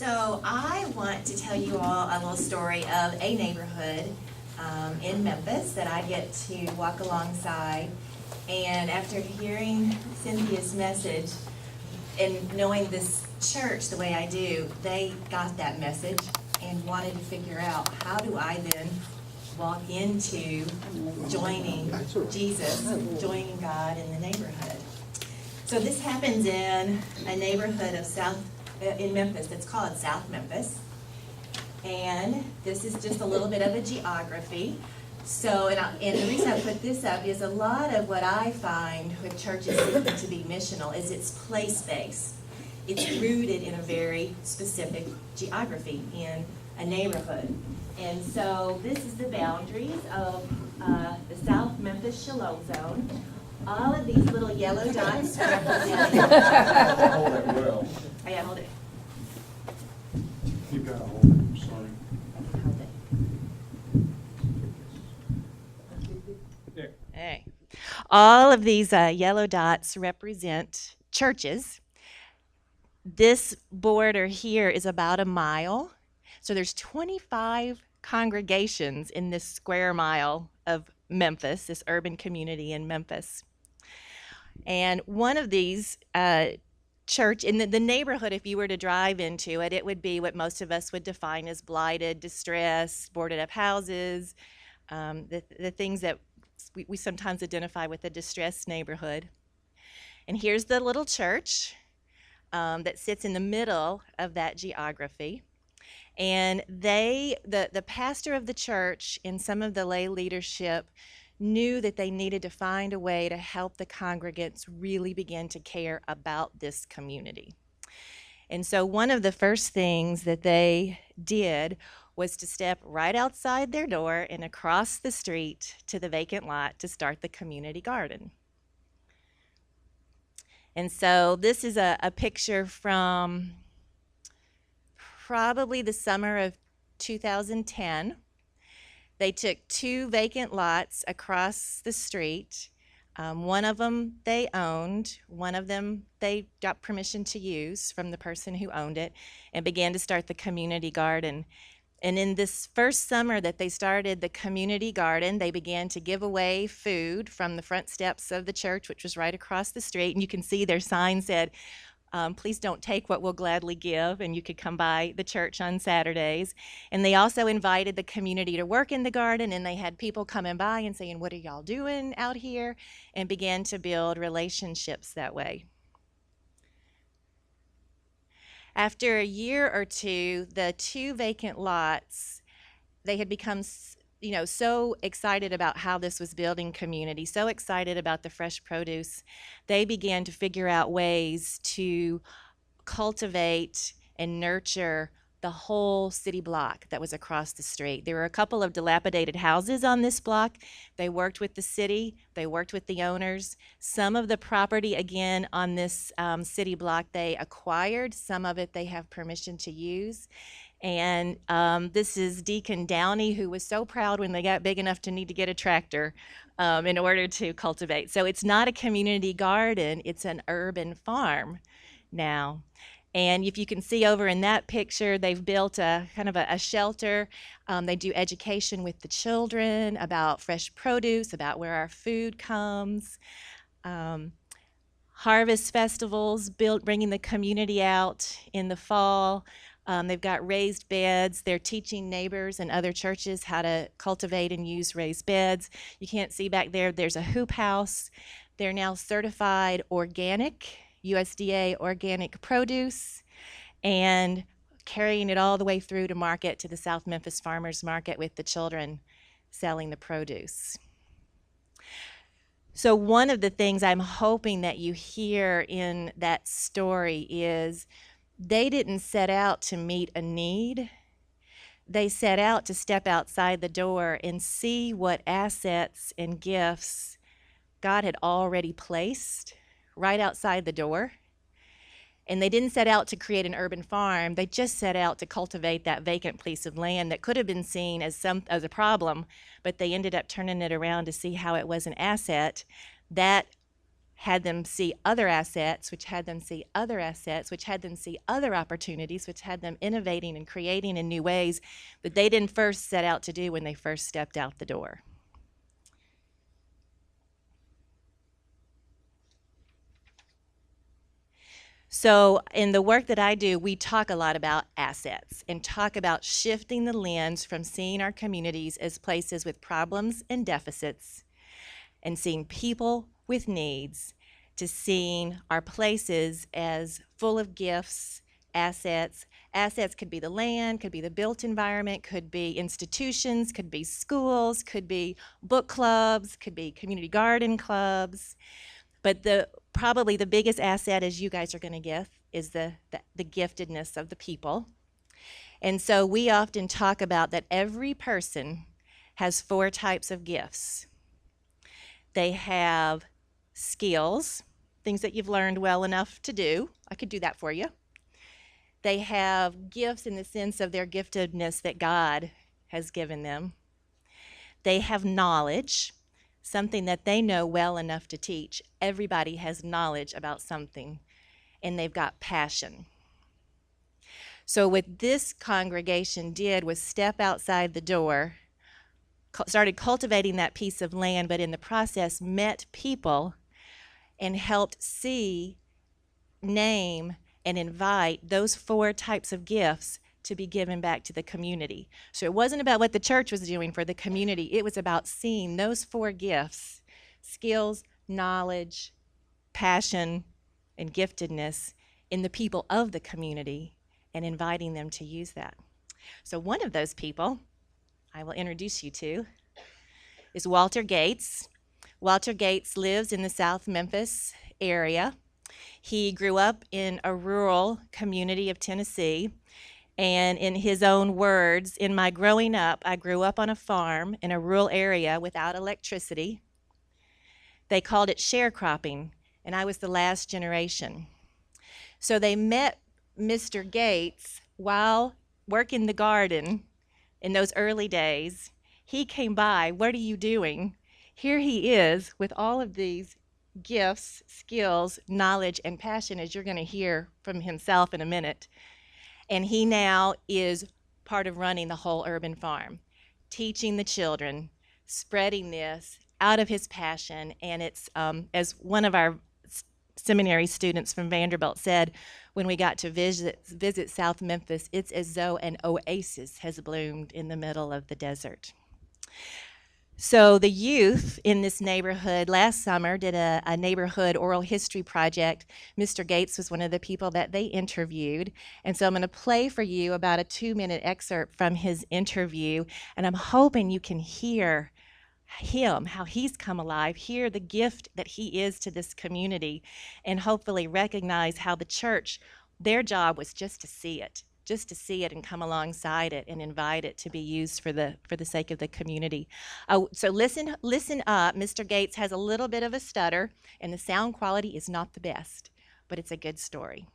So I want to tell you all a little story of a neighborhood in Memphis that I get to walk alongside. And after hearing Cynthia's message and knowing this church the way I do, they got that message and wanted to figure out, how do I then walk into joining Jesus, joining God in the neighborhood. So this happens in a neighborhood of in Memphis that's called South Memphis. And this is just a little bit of a geography. So, and the reason I put this up is a lot of what I find with churches seeking to be missional is it's place-based. It's rooted in a very specific geography in a neighborhood. And so this is the boundaries of the South Memphis Shalom Zone. All of these little yellow dots represent... Hold it well. Oh yeah, hold it. You've got to hold it, I'm sorry. Hold it. There. Hey. All of these yellow dots represent churches. This border here is about a mile. So there's 25 congregations in this square mile of Memphis, this urban community in Memphis. And one of these church in the neighborhood, if you were to drive into it, it would be what most of us would define as blighted, distressed, boarded up houses, the things that we sometimes identify with a distressed neighborhood. And here's the little church that sits in the middle of that geography. And the pastor of the church and some of the lay leadership knew that they needed to find a way to help the congregants really begin to care about this community. And so one of the first things that they did was to step right outside their door and across the street to the vacant lot to start the community garden. And so this is a picture from probably the summer of 2010. They took 2 vacant lots across the street. One of them they owned, one of them they got permission to use from the person who owned it, and began to start the community garden. And in this first summer that they started the community garden, they began to give away food from the front steps of the church, which was right across the street. And you can see their sign said, please don't take what we'll gladly give, and you could come by the church on Saturdays. And they also invited the community to work in the garden, and they had people coming by and saying, what are y'all doing out here? And began to build relationships that way. After a year or two, the 2 vacant lots, they had become so excited about how this was building community, so excited about the fresh produce, they began to figure out ways to cultivate and nurture the whole city block that was across the street. There were a couple of dilapidated houses on this block. They worked with the city, they worked with the owners. Some of the property, again, on this city block they acquired, some of it they have permission to use. And this is Deacon Downey, who was so proud when they got big enough to need to get a tractor in order to cultivate. So it's not a community garden, it's an urban farm now. And if you can see over in that picture, they've built a kind of a shelter. They do education with the children about fresh produce, about where our food comes. Harvest festivals, bringing the community out in the fall. They've got raised beds. They're teaching neighbors and other churches how to cultivate and use raised beds. You can't see back there, there's a hoop house. They're now certified organic, USDA organic produce, and carrying it all the way through to market, to the South Memphis Farmers Market, with the children selling the produce. So one of the things I'm hoping that you hear in that story is they didn't set out to meet a need. They set out to step outside the door and see what assets and gifts God had already placed right outside the door. And they didn't set out to create an urban farm. They just set out to cultivate that vacant piece of land that could have been seen as a problem, but they ended up turning it around to see how it was an asset that had them see other assets, which had them see other assets, which had them see other opportunities, which had them innovating and creating in new ways that they didn't first set out to do when they first stepped out the door. So in the work that I do, we talk a lot about assets and talk about shifting the lens from seeing our communities as places with problems and deficits and seeing people with needs to seeing our places as full of gifts, assets. Assets could be the land, could be the built environment, could be institutions, could be schools, could be book clubs, could be community garden clubs. But probably the biggest asset, as you guys are going to get, is the giftedness of the people. And so we often talk about that every person has 4 types of gifts. They have skills, things that you've learned well enough to do. I could do that for you. They have gifts in the sense of their giftedness that God has given them. They have knowledge, something that they know well enough to teach. Everybody has knowledge about something, and they've got passion. So what this congregation did was step outside the door, started cultivating that piece of land, but in the process met people and helped see, name, and invite those 4 types of gifts to be given back to the community. So it wasn't about what the church was doing for the community. It was about seeing those 4 gifts, skills, knowledge, passion, and giftedness in the people of the community and inviting them to use that. So one of those people I will introduce you to is Walter Gates. Walter Gates lives in the South Memphis area. He grew up in a rural community of Tennessee. And in his own words, in my growing up, I grew up on a farm in a rural area without electricity. They called it sharecropping, and I was the last generation. So they met Mr. Gates while working the garden in those early days. He came by, "What are you doing?" Here he is with all of these gifts, skills, knowledge, and passion, as you're going to hear from himself in a minute. And he now is part of running the whole urban farm, teaching the children, spreading this out of his passion. And it's, as one of our seminary students from Vanderbilt said when we got to visit South Memphis, it's as though an oasis has bloomed in the middle of the desert. So the youth in this neighborhood last summer did a neighborhood oral history project. Mr. Gates was one of the people that they interviewed. And so I'm going to play for you about a 2-minute excerpt from his interview. And I'm hoping you can hear him, how he's come alive, hear the gift that he is to this community, and hopefully recognize how the church, their job was just to see it and come alongside it and invite it to be used for the sake of the community. So listen up. Mr. Gates has a little bit of a stutter, and the sound quality is not the best, but it's a good story.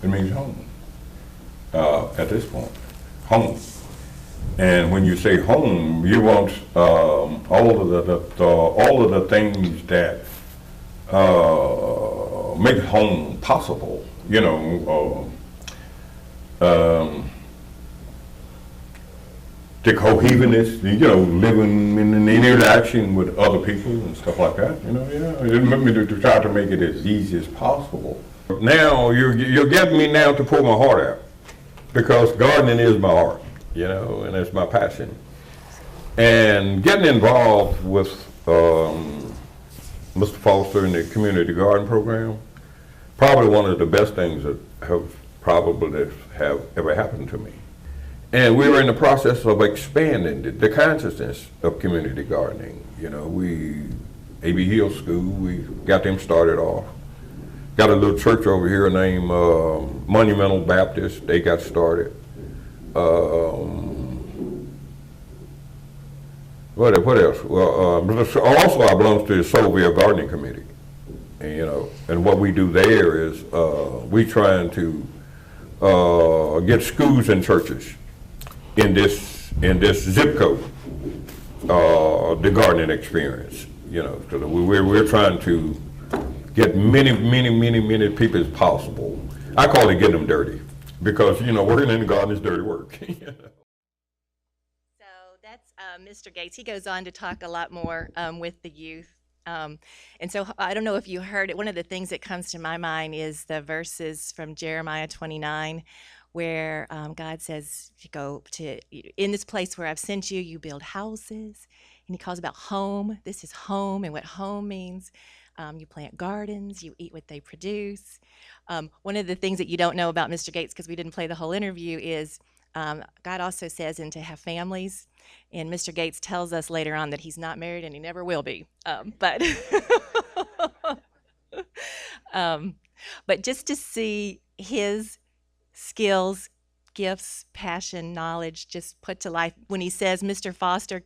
It means home. At this point, home. And when you say home, you want all of the things that make home possible. You know, the cohesiveness. You know, living in interaction with other people and stuff like that. You know, yeah. It made me to try to make it as easy as possible. Now you're getting me now to pull my heart out, because gardening is my heart. You know, and it's my passion. And getting involved with Mr. Foster in the community garden program, probably one of the best things that have ever happened to me. And we were in the process of expanding the consciousness of community gardening. You know, A.B. Hill School, we got them started off. Got a little church over here named Monumental Baptist, they got started. What else? Well, also I belong to the Soulville Gardening Committee, and, you know, and what we do there is we trying to get schools and churches in this zip code, the gardening experience. You know, because we're trying to get many people as possible. I call it getting them dirty, because working in the garden is dirty work. So that's Mr. Gates. He goes on to talk a lot more with the youth. Um, and so I don't know if you heard it. One of the things that comes to my mind is the verses from Jeremiah 29, where God says, "You go to in this place where I've sent you, you build houses." And he calls about home. This is home, and what home means. You plant gardens, you eat what they produce. One of the things that you don't know about Mr. Gates, because we didn't play the whole interview, is God also says, and to have families. And Mr. Gates tells us later on that he's not married and he never will be. But um, but just to see his skills, gifts, passion, knowledge just put to life when he says Mr. Foster,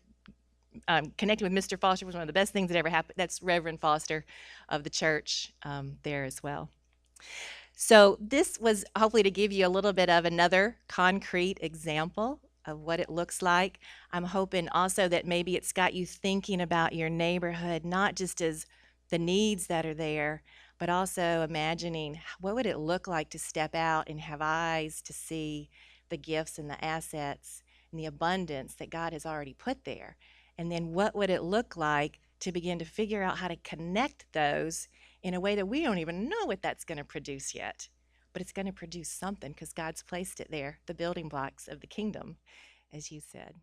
connecting with Mr. Foster was one of the best things that ever happened. That's Reverend Foster of the church there as well. So this was hopefully to give you a little bit of another concrete example of what it looks like. I'm hoping also that maybe it's got you thinking about your neighborhood, not just as the needs that are there, but also imagining what would it look like to step out and have eyes to see the gifts and the assets and the abundance that God has already put there. And then what would it look like to begin to figure out how to connect those in a way that we don't even know what that's going to produce yet. But it's going to produce something because God's placed it there, the building blocks of the kingdom, as you said.